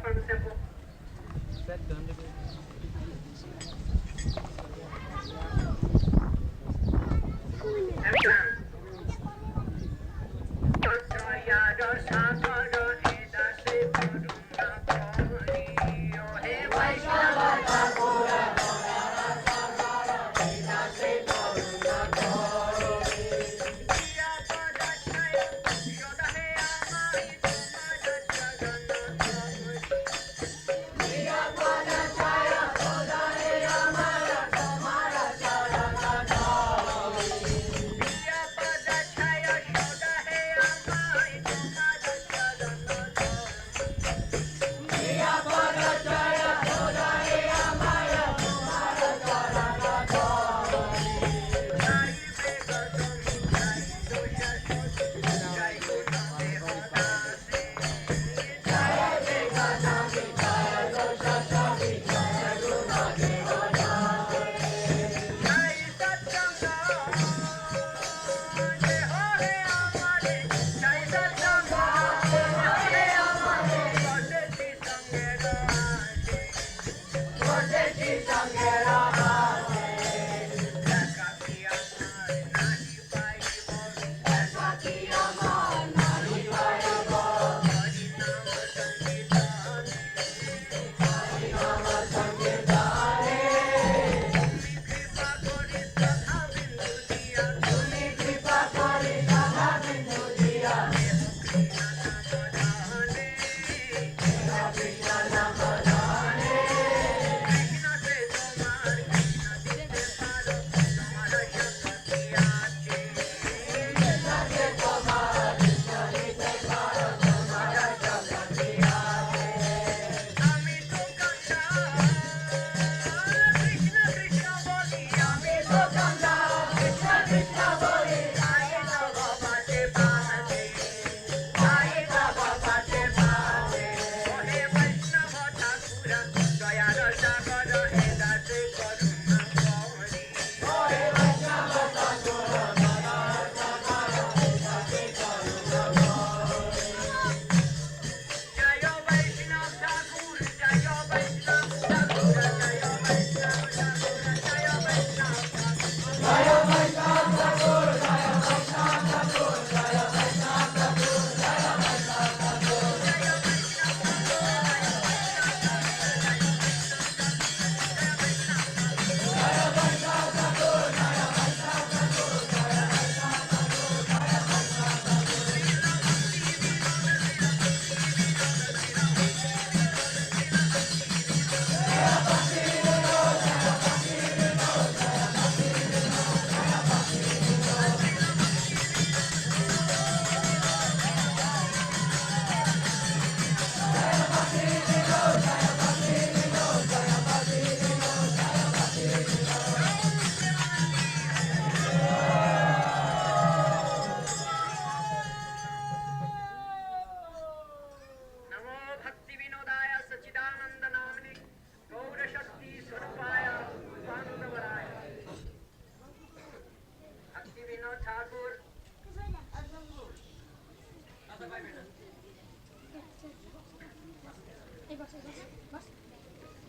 from the temple. Every time.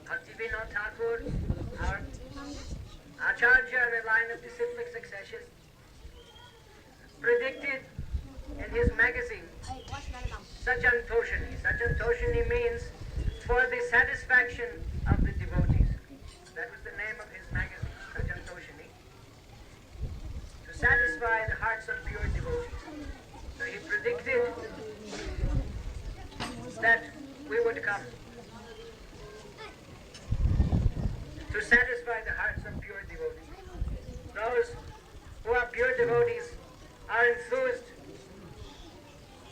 Bhaktivinoda Thakur, our Acharya in the line of disciplic succession, predicted in his magazine, Sajantoshani. Sajantoshani means for the satisfaction of the devotees. That was the name of his magazine, Sajantoshani. To satisfy the hearts of pure devotees. So he predicted that we would come to satisfy the hearts of pure devotees. Those who are pure devotees are enthused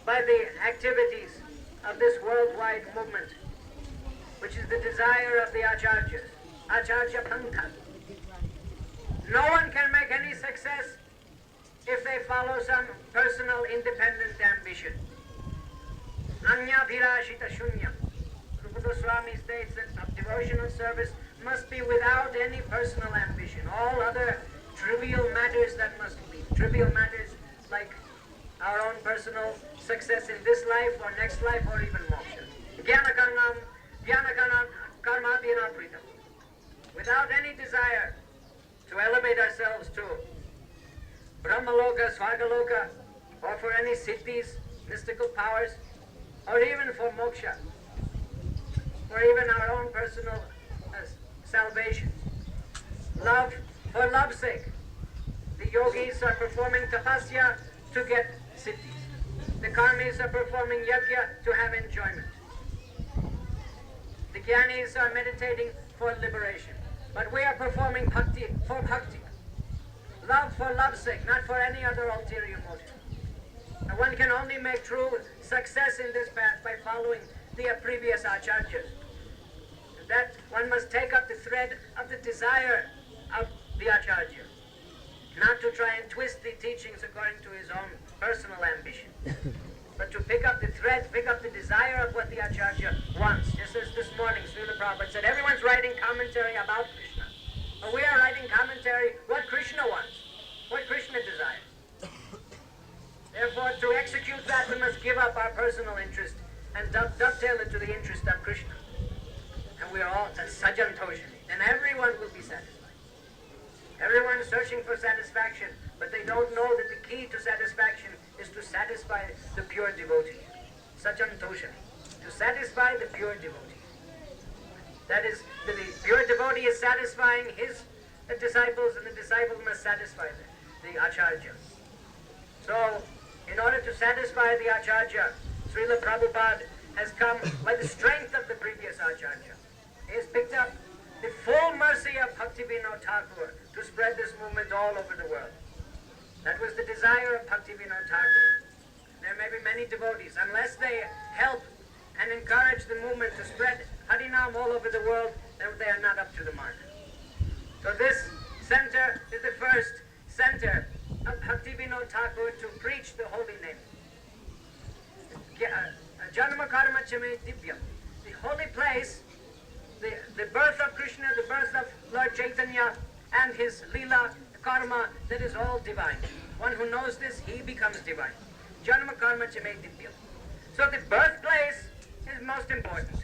by the activities of this worldwide movement, which is the desire of the Acharyas, Acharya Pantha. No one can make any success if they follow some personal independent ambition. Anya Bhirashita Shunya. Rupa Goswami states that devotional service must be without any personal ambition. All other trivial matters that must be. Trivial matters like our own personal success in this life or next life or even moksha. Jnana karnam Swargaloka, or for any siddhis, mystical powers, or even for moksha, or even our own personal salvation. Love for love's sake. The yogis are performing tapasya to get siddhis. The karmis are performing yajna to have enjoyment. The jnanis are meditating for liberation. But we are performing bhakti for bhakti. Love for love's sake, not for any other ulterior motive. And one can only make true success in this path by following the previous acharyas. That one must take up the thread of the desire of the acharya, not to try and twist the teachings according to his own personal ambition, but to pick up the thread, pick up the desire of what the acharya wants. Just as this morning Srila Prabhupada said, everyone's writing commentary about Krishna. But we are writing commentary what Krishna wants, what Krishna desires. Therefore, to execute that, we must give up our personal interest and dovetail it to the interest of Krishna. And we are all sajantoshani, and everyone will be satisfied. Everyone is searching for satisfaction, but they don't know that the key to satisfaction is to satisfy the pure devotee. Sajantoshani, to satisfy the pure devotee. That is, the pure devotee is satisfying his disciples, and the disciple must satisfy the acharya. So, in order to satisfy the acharya, Srila Prabhupada has come by the strength of the previous acharya. He has picked up the full mercy of Bhaktivinoda Thakur to spread this movement all over the world. That was the desire of Bhaktivinoda Thakur. There may be many devotees, unless they help and encourage the movement to spread Harinam all over the world, then they are not up to the mark. So this center is the first center of Bhaktivinoda Thakur to preach the holy name. Janma Karma Chame Divyam, the holy place, the birth of Krishna, the birth of Lord Chaitanya, and his Leela karma, that is all divine. One who knows this, he becomes divine. Janma Karma Chame Divyam. So the birthplace is most important.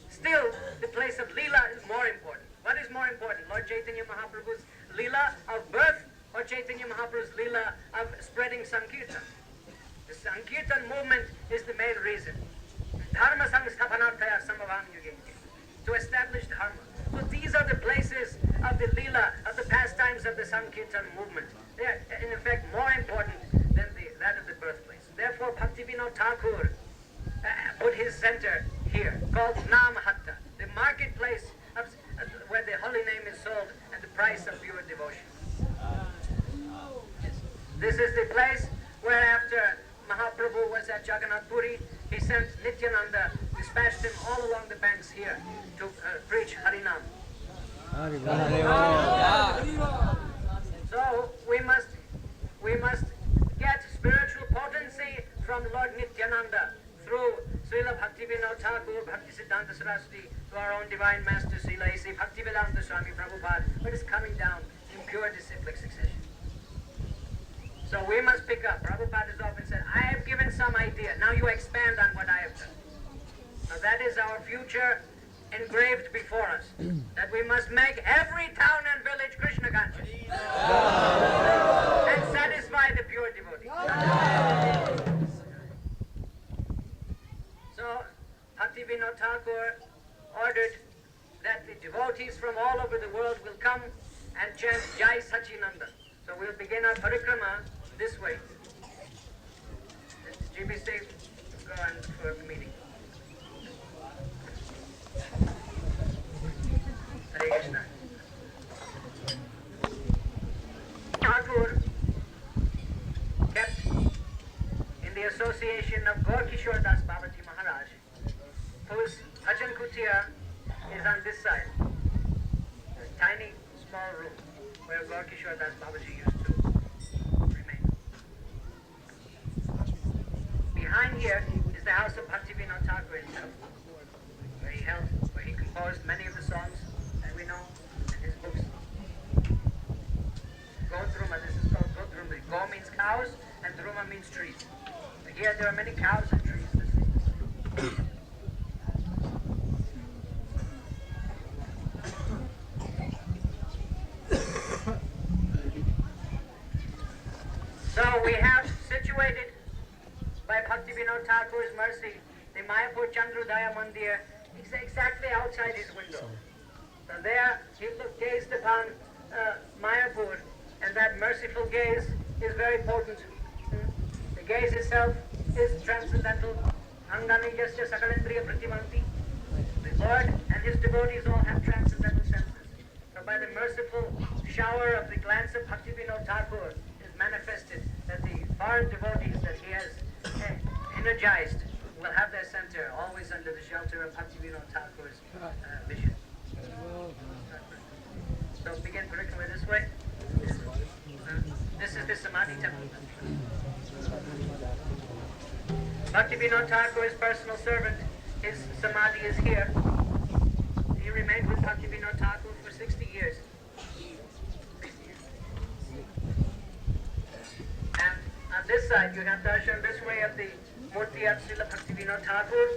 Still, the place of Leela is more important. What is more important, Lord Chaitanya Mahaprabhu's Leela of birth, or Chaitanya Mahaprabhu's Leela of spreading Sankirtan? The Sankirtan movement is the main reason. Dharma Samsthapanarthaya Samabham Yugenti, to establish Dharma. So these are the places of the Leela, of the pastimes of the Sankirtan movement. They are, in effect, more important than that of the birthplace. Therefore, Bhaktivinoda Thakur put his center here, called Namhatta, the marketplace where the holy name is sold and the price of pure devotion. This is the place where after Mahaprabhu was at Jagannath Puri, he sent Nityananda, dispatched him all along the banks here to preach Harinam. So we must get spiritual potency from Lord Nityananda through Srila Bhaktivinoda Thakur, Bhaktisiddhanta Saraswati, to our own divine master Srila A.C. Bhaktivedanta Swami Prabhupada, but it's coming down in pure disciplic succession. So we must pick up. Prabhupada has often said, I have given some idea, now you expand on what I have done. Now that is our future engraved before us, that we must make every town and village Krishna conscious and satisfy the pure devotee. So Bhaktivinoda Thakur ordered that the devotees from all over the world will come and chant Jai Sachinanda. So we'll begin our parikrama this way. GBC, go on for the meeting. Hare Krishna. Thakur kept in the association of Gaur Kishore Das Babaji Maharaj, whose Bhajan Kutia is on this side. A tiny, small room where Gaur Kishore Das Babaji used to remain. Behind here is the house of Bhaktivinoda Thakur himself, where he composed many of the songs that we know in his books. Godruma, this is called Godruma. Go means cows and Druma means trees. Here there are many cows and trees. So we have situated by Bhakti Vinod Thakur's mercy the Mayapur Chandrodaya Mandir is exactly outside his window. So there he gazed upon Mayapur, and that merciful gaze is very potent. The gaze itself is transcendental. Angani Jasya Sakalendriya Pratimanti. The Lord and his devotees all have transcendental senses. So by the merciful shower of the glance of Bhakti Vinod Thakur is manifested that the foreign devotees that he has energized will have their center always under the shelter of Bhakti Vinod Thakur's vision. So begin curriculum this way. This is the Samadhi temple. Bhakti Vinod Thakur's personal servant, his Samadhi is here. He remained with Bhakti Vinod Thakur for 60 years. And on this side you have darshan this way of the Murti of Srila Bhakti Vinod Thakur.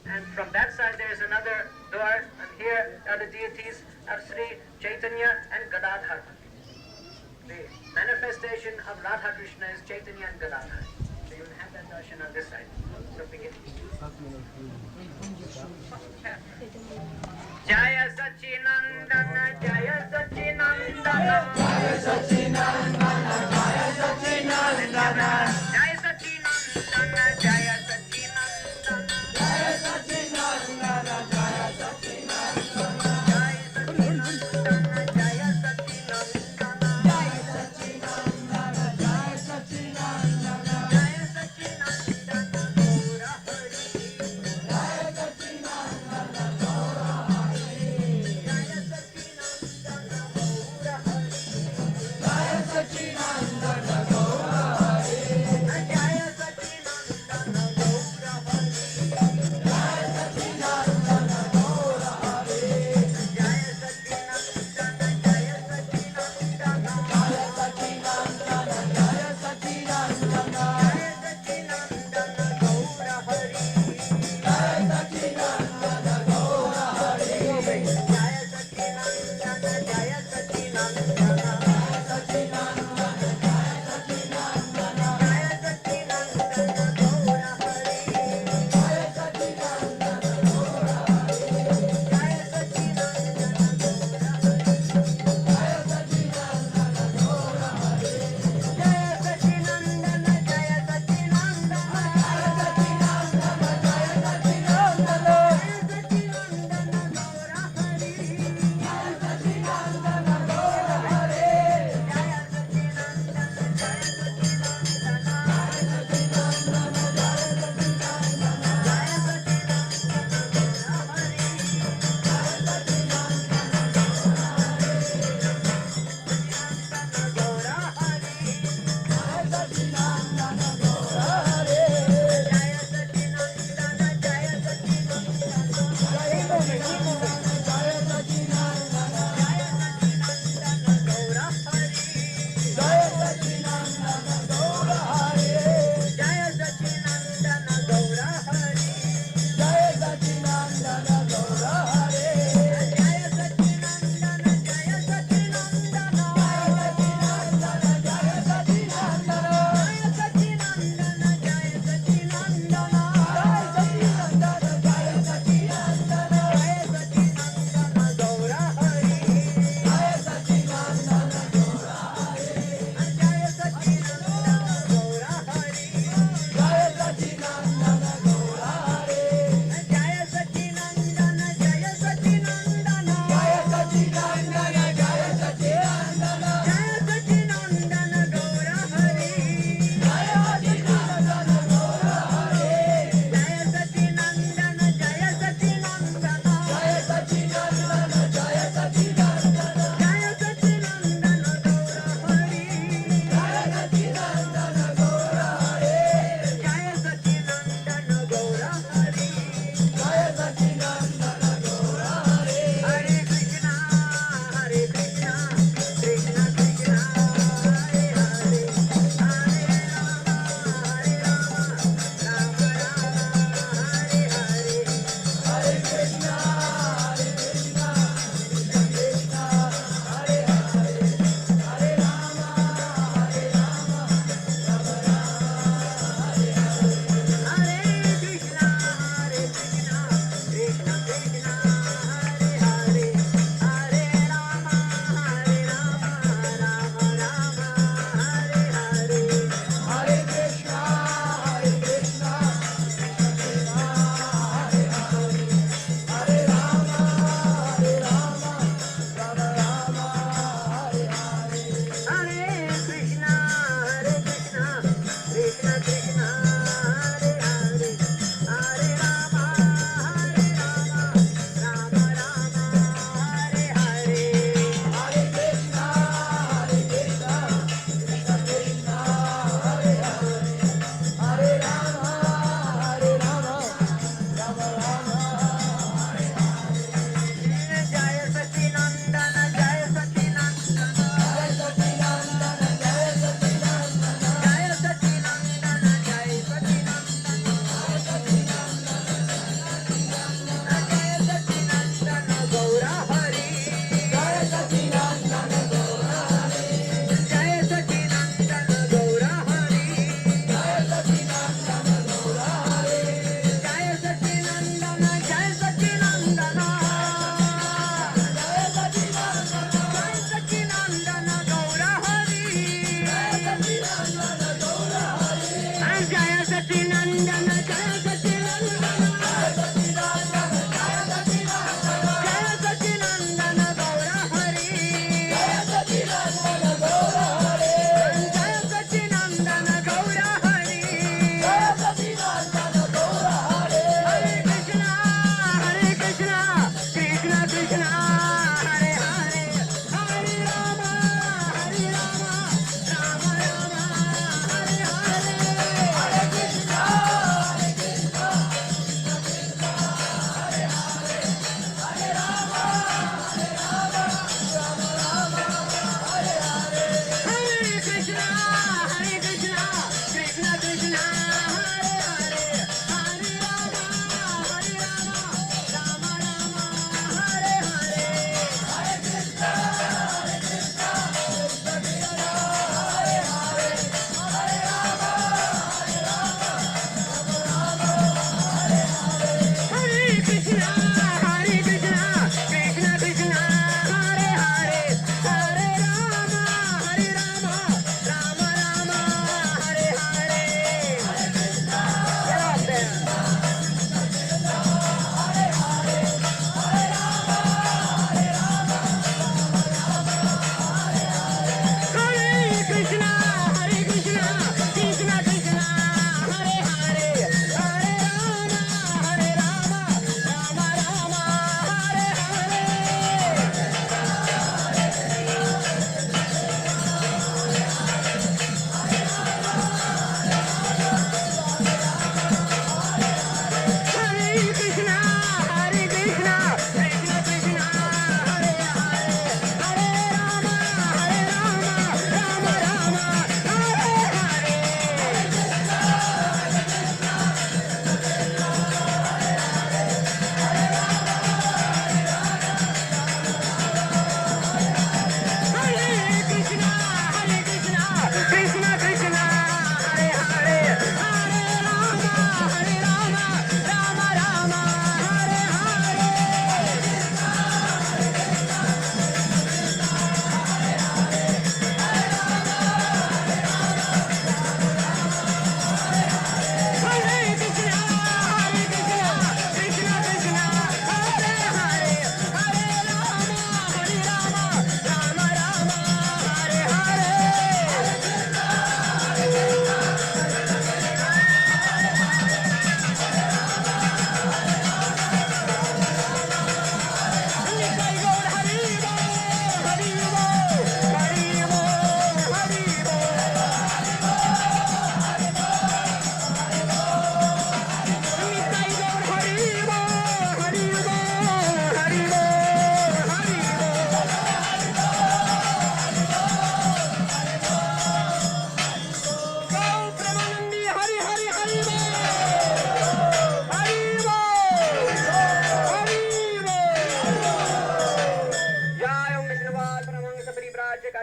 And from that side there is another door, and here are the deities of Sri Chaitanya and Gadadhar. The manifestation of Radha Krishna is Chaitanya and Gadadhar. So you will have that darshan on this side. So begin. Jaya Sachinandana, Jaya Sachinandana, Jaya Sachinandana, Jaya Sachinandana, Jaya Sachinandana, Jaya Sachinandana, Jaya Sachinandana, Jaya Sachinandana, Jaya Sachinandana, Jaya Sachinandana, Jaya Sachinandana, Jaya Sachinandana, Jaya Sachinandana, Gaura Hari, Jaya Sachinandana, Gaura Hari, Jaya Sachinandana, Gaura Hari, Jaya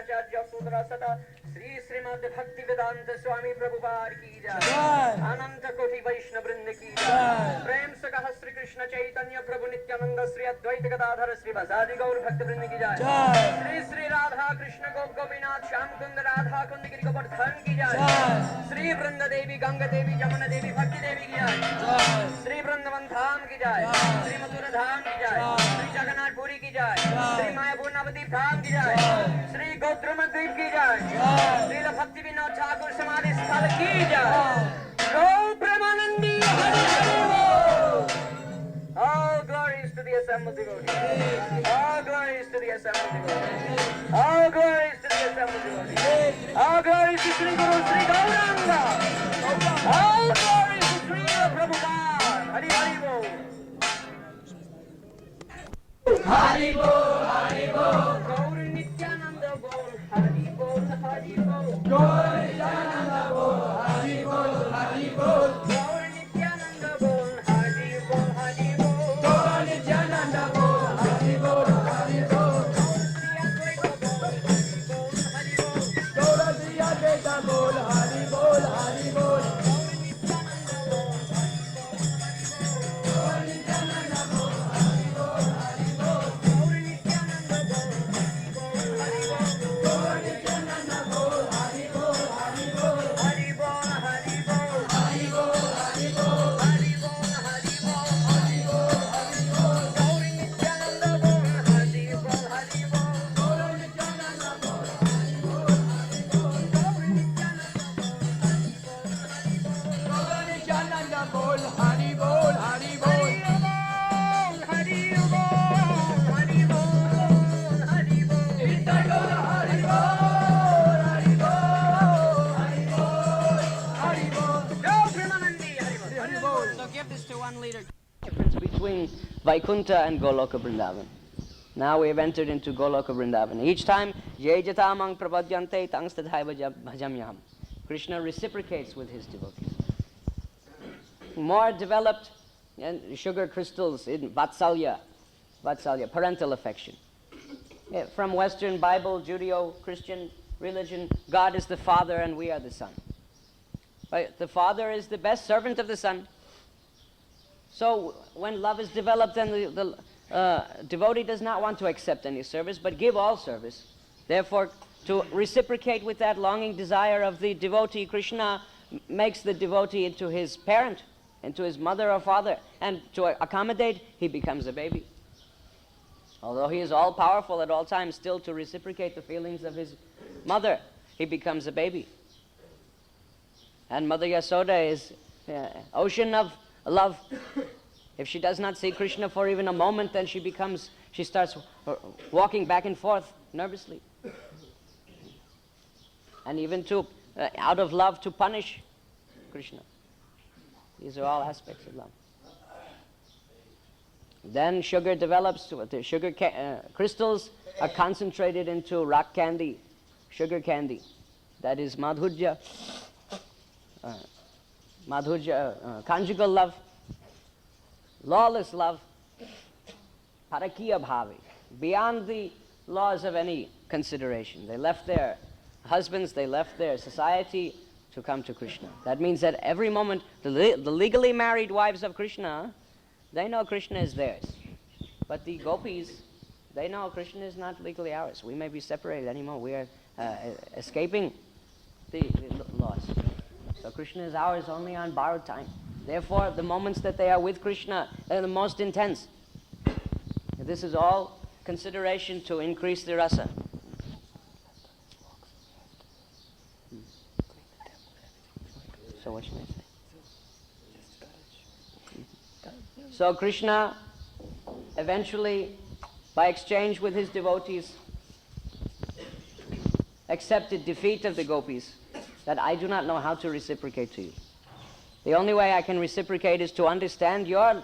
आचार्य सूत्र सदा श्री श्रीमद् भक्ति वेदांत स्वामी प्रभुपाद की जय। अनंत कोटि वैष्णव वृंद की जय। प्रेम से कहा श्री कृष्ण चैतन्य प्रभु नित्यानंद श्री अद्वैत गदाधर श्रीवासादि गौर भक्त वृंद की जय। श्री श्री राधा कृष्ण गोपीनाथ श्याम कुंद राधा कुंद गिरि गोवर्धन की जय। श्री वृंद देवी गंगा देवी जमुना देवी भक्ति देवी की जय। श्री वृंदावन धाम की जय। श्री मथुरा धाम की जय। श्री जगन्नाथपुरी की जय। श्री मायापुर नवदीप धाम की जय। श्री गौतम द्वीप की जय। श्री भक्ति विनोद ठाकुर समाधि स्थल की जय। गौ प्रेमानंदी हरि हरि बोल। All glories to the assembled devotees. All glories to the assembled devotees. All glories to the assembled devotees. All glories to Sri Guru Sri Gauranga. All glories to Sri Prabhupada. Hari Hari Bol. Hari Bol, Hari Bol. Gaur Nityananda Bol. Hari Bol, Hari Bol. Gaur Nityananda Bol. Hari Bol, Hari Bol. Gaur Nityananda Bol. Hari Bol, Hari Bol. Gaur Nityananda Bol. Hari Bol, Hari Bol. Gaur Sri Advaita Bol. Hari Bol, Hari Bol. Between Vaikuntha and Goloka Vrindavan. Now we have entered into Goloka Vrindavan. Each time, Jai Jatamang Prapadyante Tangstadhaiva Bhajamyam. Krishna reciprocates with his devotees. More developed sugar crystals in Vatsalya, parental affection. From Western Bible, Judeo-Christian religion, God is the Father and we are the Son. Right? The Father is the best servant of the Son. So when love is developed and the devotee does not want to accept any service but give all service, therefore to reciprocate with that longing desire of the devotee, Krishna makes the devotee into his parent, into his mother or father, and to accommodate, he becomes a baby. Although he is all powerful at all times, still to reciprocate the feelings of his mother, he becomes a baby. And Mother Yasoda is ocean of love. If she does not see Krishna for even a moment, then she starts walking back and forth nervously. And even to, out of love, to punish Krishna. These are all aspects of love. Then sugar develops, the sugar crystals are concentrated into rock candy, sugar candy. That is madhurya, conjugal love, lawless love, parakiya bhavi, beyond the laws of any consideration. They left their husbands, they left their society to come to Krishna. That means that every moment, the legally married wives of Krishna, they know Krishna is theirs. But the gopis, they know Krishna is not legally ours. We may be separated anymore. We are escaping the laws. So Krishna is ours only on borrowed time. Therefore, the moments that they are with Krishna are the most intense. This is all consideration to increase the rasa. So what should I say? So Krishna eventually, by exchange with his devotees, accepted defeat of the gopis, that I do not know how to reciprocate to you. The only way I can reciprocate is to understand your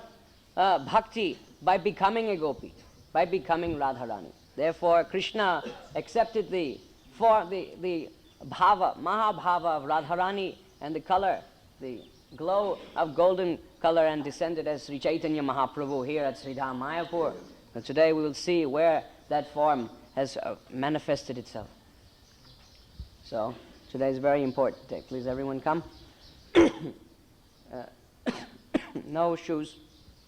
bhakti by becoming a gopi, by becoming Radharani. Therefore, Krishna accepted the bhava, mahabhava of Radharani and the color, the glow of golden color, and descended as Sri Chaitanya Mahaprabhu here at Sri Dham Mayapur. And today we will see where that form has manifested itself. So today is a very important day. Please, everyone, come. No shoes.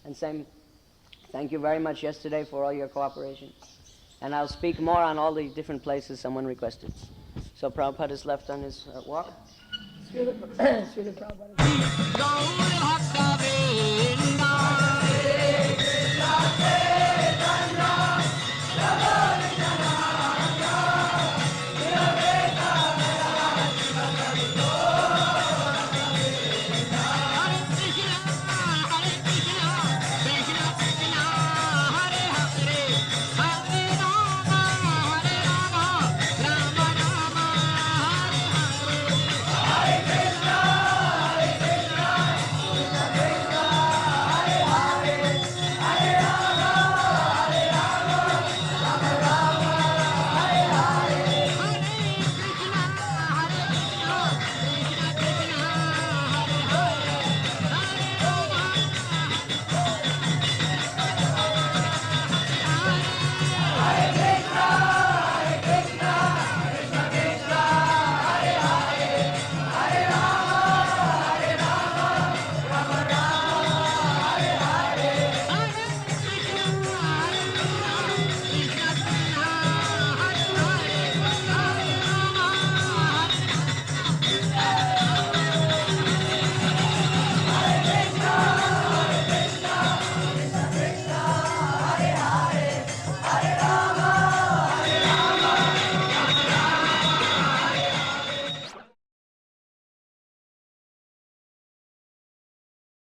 And same, thank you very much yesterday for all your cooperation. And I'll speak more on all the different places someone requested. So Prabhupada is left on his walk. Srila Prabhupada.